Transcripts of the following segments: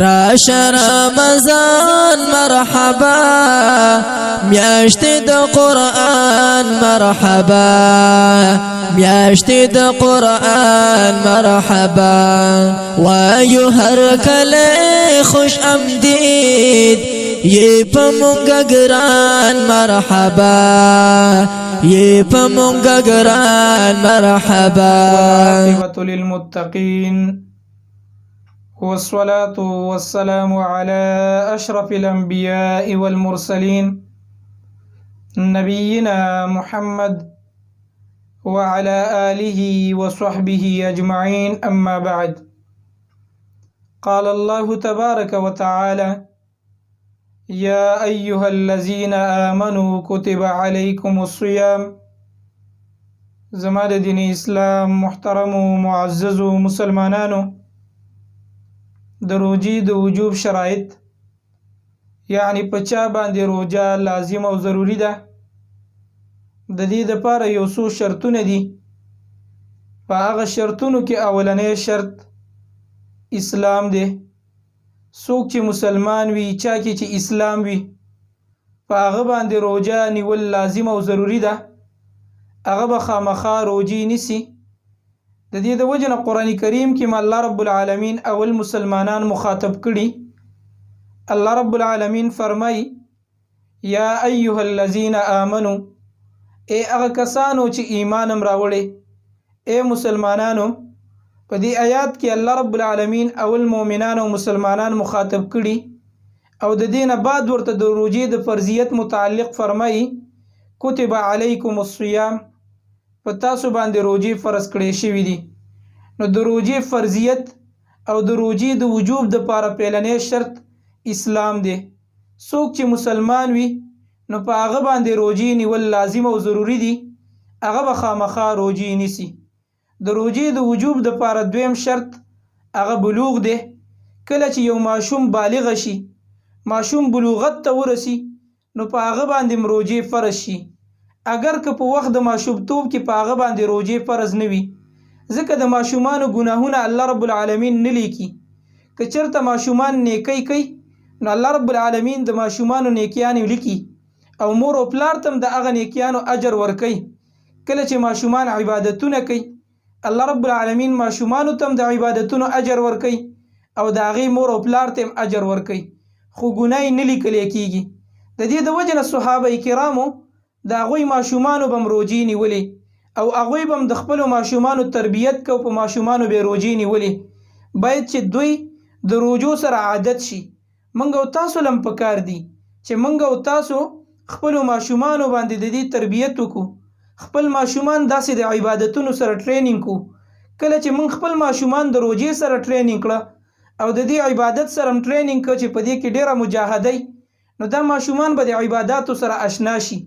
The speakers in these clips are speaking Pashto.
راش رمضان مرحبا میاشت د قرآن مرحبا میاشت د قرآن مرحبا وایو هر کله خوش آمدید یہ پمونگا گران مرحبا یہ پمونگا گران مرحبا والعاقبة للمتقين والصلاة والسلام على أشرف الأنبياء والمرسلين نبينا محمد وعلى آله وصحبه أجمعين أما بعد قال الله تبارك وتعالى يا أيها الذين آمنوا كتب عليكم الصيام زمال دين اسلام محترم و معزز و مسلمانانو د روجي د وجوب شرایط یعنی پچا باندې روجا لازم او ضروری ده د دې لپاره یو څو شرطونه دي په هغه شرطونو کې اولنې شرط اسلام دی څوک چې مسلمان وي چا کې چې اسلام وي په هغه باندې روجا نیول لازم او ضروری ده هغه به خامخا روجي نیسي د دې د وجه نه قرآن کریم کې الله رب العالمین اول مسلمانان مخاطب کړي الله رب العالمین فرمای یا ایها الذین آمنو ای هغه کسانو چې ایمان راوړي ای مسلمانانو په دې آیات کې الله رب العالمین اول مؤمنان او مسلمانان مخاطب کړي او د دې نه بعد ورته د روزې د فرضیت متعلق فرمایي کتب علیکم الصیام په تاسو باندې روزې فرض کړې شوي دي نو د روزې فرضیت او د روزې د وجوب د لپاره پیلنې شرط اسلام دی څوک چې مسلمان وي نو په هغه باندې روزې نیول لازم او ضروری دي هغه به خامخا روزې نیسي د روزې د وجوب د لپاره دویم شرط هغه بلوغ دی کله چې یو ماشوم بالغ شي ماشوم بلوغت ته ورسي نو په هغه باندې روزې فرض شي اگر که په وخت د ماشومتوب کې په هغه باندې روزې فرض نه وي ځکه د ماشومانو ګناهونه الله رب العالمین نه لیکي که چېرته ماشومان نیکۍ کوي نو الله رب العالمین د ماشومانو نیکیانې لیکي او مور او پلار ته هم د هغه نیکیانو اجر ورکوي کله چې ماشومان عبادتونه کوي الله رب العالمین ماشومانو ته هم د عبادتونو اجر ورکوي او د هغې مور او پلار ته هم اجر ورکوي خو ګناه یې نه لیکلی کېږي د دې د وجه نه صحابه کرامو د هغوی ماشومانو به هم روزې نیولې او هغوی به هم د خپلو ماشومانو تربیت کو په ماشومانو به روزې نیولې باید چې دوی د روزو سره عادت شي موږ او تاسو لم پکار دي چې موږ او تاسو خپلو ماشومانو باندې د دې تربیت وکړو خپل ماشومان داسې د عبادتونو سره ټریننګ کو کله چې موږ خپل ماشومان د روزې سره ټریننګ کړه او د دې عبادت سره هم ټریننګ کړه چې په دې کې ډیره مجاهدی نو دا ماشومان به د عبادتو سره آشنا شي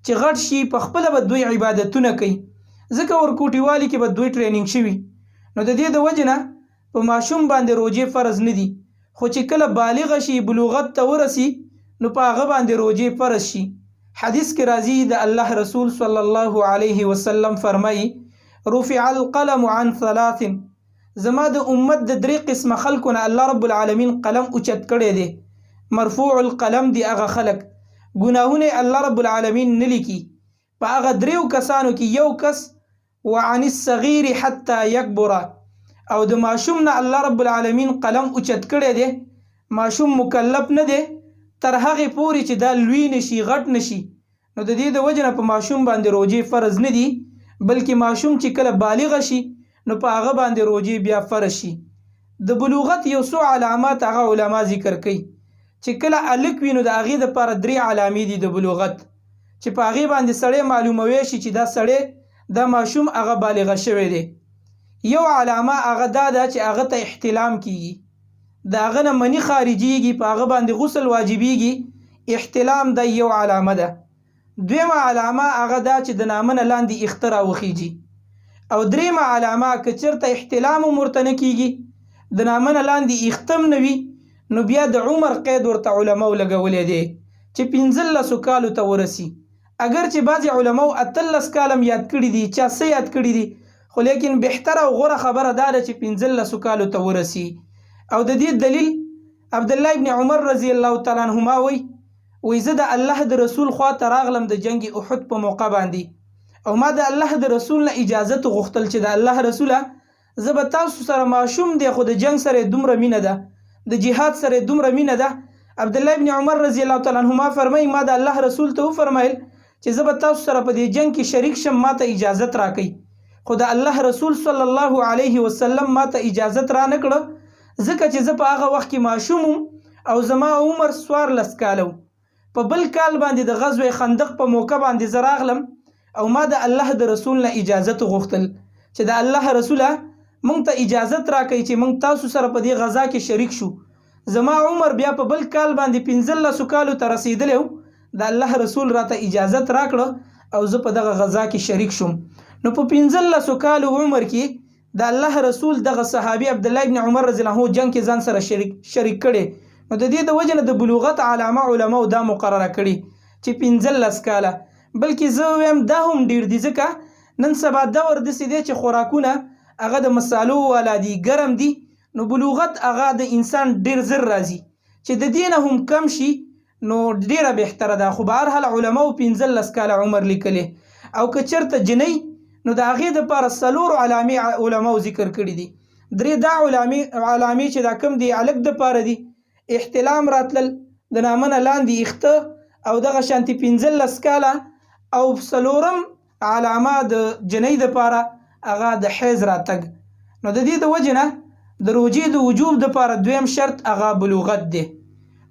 چې غټ شي په خپل به دوی عبادتونه کوي ځکه ورکوټي والی کې به دوی ټریننګ شوي نو د دې د وجه نه په ماشوم باندې روزې فرض نه دي خو چې کله بالغ شي بلوغت ته ورسي نو په هغه باندې روزې فرض شي حدیث کې راځي د الله رسول صلی الله علیه وسلم فرمایي رفع القلم عن ثلاث زما د امت د درې قسمه خلکو نه الله رب العالمین قلم اوچت کړی دی مرفوع القلم دی هغه خلک ګناهونه الله رب العالمین نه لیکي په هغه دریو کسانو کې یو کس وعن الصغیر حتی یکبر او د ماشوم نه الله رب العالمین قلم اوچت کړی دی ماشوم مکلف نه دی تر هغې پورې چې دا لوی نشي غټ نشي نو د دې د وجه نه په ماشوم باندې روزې فرض نه دي بلکې ماشوم چې کله بالغ شي نو په هغه باندې روزې بیا فرض شي د بلوغت یو څو علامات هغه علما ذکر کوي چې کله الک وي نو د هغې دپاره درې علامې دي د بلوغت چې په هغې باندې سړی معلوموی شي چې دا سړی دا ماشوم هغه بالغه شوی دی یو علامه هغه دا ده چې هغه ته احتلام کیږي د هغه نه مني خارجیږي په هغه باندې غسل واجبیږي احتلام دا یو علامه ده دویمه علامه هغه دا چې د نامه نه لاندې اخته راوخیږي او دریمه علامه که چېرته احتلام هم ورته نه کیږي د نامه نه لاندې اختم نه وي نو بیا د عمر قید ورته علماو لګولی دی چې 15 کالو ته ورسي اگر چې بعضې علماو 18 کاله یاد کړي دي چا څه یاد کړي دي خو لیکن بهتره او غوره خبره دا ده چې 15 کالو ته ورسي او د دې دلیل عبدالله ابن عمر رضی الله تعالی عنهما وی زه د الله د رسول خوا ته راغلم د جنگ احد په موقع باندې او ما د الله د رسول نه اجازه غوښتل چې د الله رسوله زه به تاسو سره ماشوم دی خو د جنگ سره دومره مینه ده د جهاد سره دومره مینه ده. عبدالله ابن عمر رضی الله تعالی عنهما فرمایي ما د الله رسول ته وفرمایل چې زه به تاسو سره په دې جنگ کې شریک شم ما ته اجازه راکړئ خو د الله رسول صلی الله علیه وسلم ما ته اجازه را نه کړه ځکه چې زه په هغه وخت کې ماشوم او زما عمر 14 کاله په بل کال باندې د غزوه خندق په موقع باندې زه راغلم او ما د الله د رسول نه اجازه غوښتل چې د الله رسوله مونږ ته اجازه راکړي چې مونږ تاسو سره په دې غزا کې شریک شو. زما عمر بیا په بل کال باندې 15 کالو ته رسیدلی و د الله رسول راته اجازه راکړه او زه په دغه غزا کې شریک شوم. نو په 15 کالو عمر کې د الله رسول دغه صحابي عبدالله ابن عمر رضی الله عنه جنگ کې ځان سره شریک کړي. نو د دې د وجه نه د بلوغت علامه علماو دا مقرره کړي چې 15 کاله بلکې زه وایم دا هم ډیر دي ځکه نن سبا دور داسې دی چې خوراکونه هغه د مسالو والا دي ګرم دي نو بلوغت هغه د انسان ډیر زر راځي چې د دې نه هم کم شي نو ډیره بهتره ده. خو به هرحال علماو 15 کاله عمر لیکلی او که چېرته جنۍ نو د هغې دپاره 4 علامې علماو ذکر کړي دي. 3 دا علامې چې دا کم دي هلک دپاره دي احتلام راتلل د نامه لاندې اخته او دغه شانتي 15 کاله او 4 علامه د جنۍ دپاره هغه د حیض راتګ. نو د دې د وجې نه د روجې د وجوب دپاره 2م شرط هغه بلوغت دی.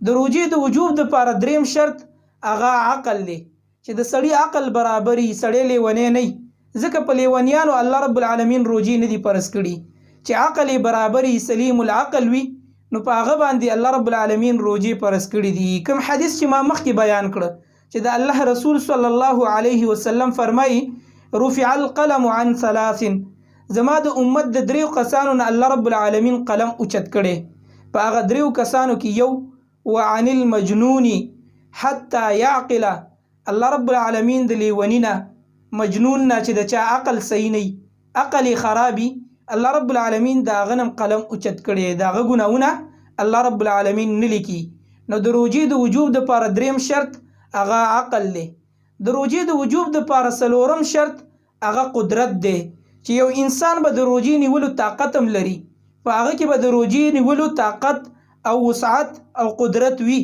د روجې د وجوب دپاره 3م شرط هغه عقل دی چې د سړي عقل برابري سړی لیونی نه ځکه په لیونیانو الله رب العالمین روجې نه دي فرض کړي چې عقل برابري سلیم العقل وي نو په هغه باندې الله رب العالمین روجې فرض کړي دي. کوم حدیث چې ما مخکې بیان کړه چې د الله رسول صلی الله علیه وسلم فرمایي رفع القلم عن 3 زما د امت د 3 کسانو نه الله رب العالمین قلم اوچت کړي په هغه 3 کسانو کې یو وعن المجنون حتى يعقل الله رب العالمین د لیونینا مجنون نه چې د چا عقل صحیح نه عقل خرابي الله رب العالمین دا غنم قلم اوچت کړي دا غونه الله رب العالمین نه لیکي. نو د روجې د وجوب د پاره 3م شرط هغه عقل دی. د روجې د وجوب د پاره 4م شرط هغه قدرت دی چې یو انسان به د روجې نیولو طاقت هم لري په هغه کې به د روجې نیولو طاقت او وسعت او قدرت وي.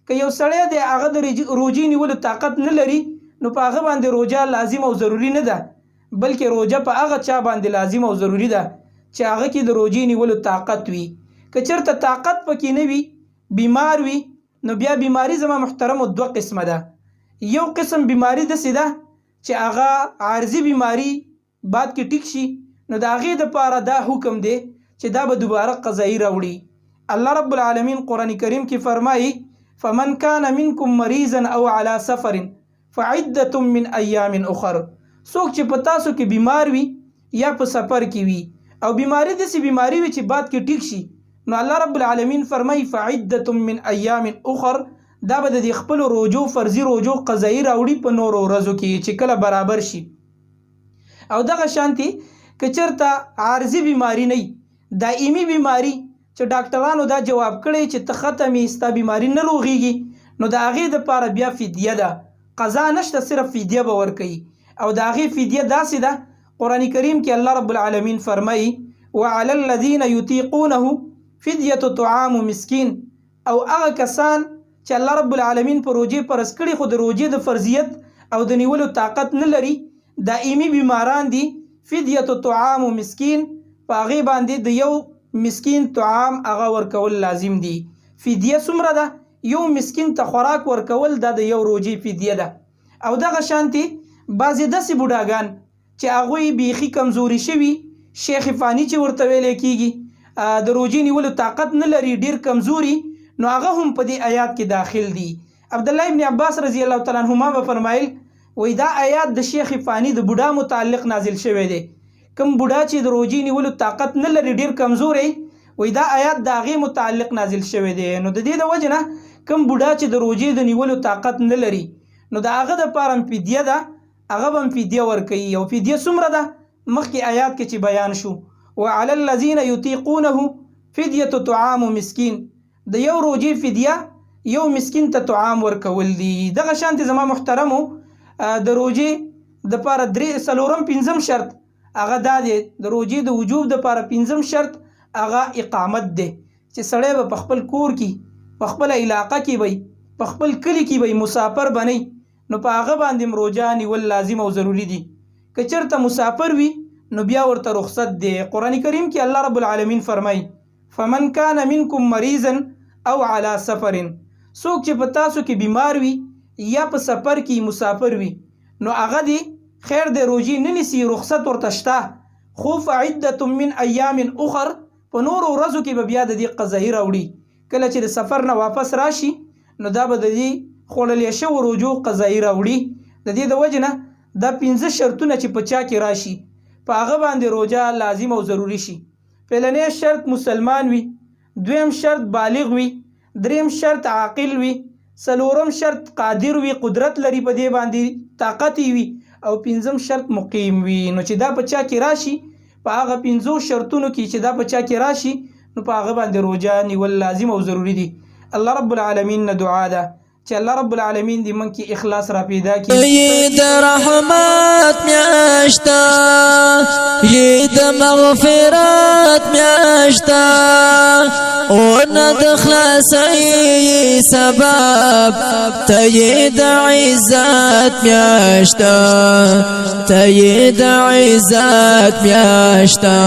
که یو سړی دی هغه د روجې نیولو طاقت نه لري نو په هغه باندې روجه لازم او ضروری نه ده بلکې روجه په هغه چا باندې لازم او ضروری ده چې هغه کې د روجې نیولو طاقت وي. که چېرته طاقت پکې نه وي بیمار وي نو بیا بیماری زما محترمو 2 قسمه ده. یو قسم بیماری داسې ده چې هغه عارضي بیماری بعد کې ټیک شي نو د هغې دپاره دا حکم دی چې دا به دوباره قضایي راوړي. الله رب العالمین قرآن کریم کې فرمایي فمن كان منكم مريضا او على سفر فعدة من ایام اخر څوک چې په تاسو کې بیمار وي یا په سفر کې وي او بیماری داسې بیماری وي چې بعد کې ټیک شي نو الله رب العالمین فرمایي فعدة من ایام اخر دا به د خپل روجو فرضي روجو قضایي راوړي په نورو ورځو کې چې کله برابر شي. او دغه شانتي که چېرته عارضي بیماری نه دائمي بیماری چې ډاکټرانو دا جواب کړی چې ته ختمې ستا بیماری نه روغېږي نو د هغې دپاره بیا فدیه ده قضا نشته صرف فدیه به ورکوي او د هغې فدیه داسې ده قرآن کریم کې الله رب العالمین فرمایي وعلى الذين يطيقونه فدیة طعام مسکین او هغه کسان چې الله رب العالمین په روجې فرض کړي خو د روجې د فرضیت او د نیولو طاقت نه لري دائمي بیماران دي فدیة طعام مسکین په هغې باندې د یو مسکین طعام هغه ورکول لازم دي. فدیه څومره ده؟ یو مسکین ته خوراک ورکول دا د یو روجې فدیه ده. او دغه شانتي بعضې داسې بوډاګان چې هغوی بیخي کمزوري شوي شیخ فانی چې ورته ویلی کېږي د روجې نیولو طاقت نه لري ډېر کمزوري نو هغه هم په دې آیات کې داخل دي. عبدالله ابن عباس رضی الله تعالی عنهما به فرمایل وایي دا آیات د شیخ فانی د بوډا متعلق نازل شوی دی. کوم بوډا چې د روجې نیولو طاقت نه لري ډېر کمزوری وایي دا آیات د هغې متعلق نازل شوی دی. نو د دې د وجې نه کوم بوډا چې د روجې د نیولو طاقت نه لري نو د هغه دپاره هم فدیه ده هغه به هم فدیه ورکوي. او فدیه څومره ده مخکې آیات کې چې بیان شو وعلى الذين يطيقونه فدیة طعام مسکین د یو روجې فدیه یو مسکین ته طعام ورکول دي. دغه شانتې زما محترمو د روجې دپاره څلورم پنځم شرط هغه دا دی، د روجې د وجوب دپاره پنځم شرط هغه اقامت دی، چې سړی به په خپل کور کې، په خپله علاقه کې به، په خپل کلي کې به مسافر بنئ، نو په هغه باندې روجه نیول لازم او ضروري دي. که چېرته مسافر وي نو بیا ورته رخصت دی. قرآن کریم کې الله رب العالمین فرمایي فمن کان منکم مریضا او علی سفر، څوک چې په تاسو کې بیمار وي یا په سفر کې مسافر وي نو هغه دی خیر د روجې نه نیسي، رخصت ورته شته، خو فعدة من ایام اخر، په نورو ورځو کې به بیا د دې قضایي راوړي. کله چې د سفر نه واپس راشي نو دا به د دې خوړلی شوو روجو قضایي راوړي. د دې د وجې نه دا 5 شرطونه چې په چا کې راشي په هغه باندې روجه لازم او ضروري شي. پهلنی شرط مسلمان وي، دویم شرط بالغ وي، دریم شرط عاقل وي، څلورم شرط قادر وي، قدرت لري په دې باندې، طاقت وي، او پنځم شرط مقیم وي. نو چې دا په چا کې راشي په هغه 5 شرطونو کې چې دا په چا کې راشي نو په هغه باندې روجه نیول لازم او ضروري دي. الله رب العالمین نه دعا ده چې الله رب العالمین دې موږ کې اخلاص را پیدا کړي. د رحمت میاشتا د مغفرت میاشتا او نه د خلاصي سبب ته د عزت میاشتا، ته د عزت میاشتا.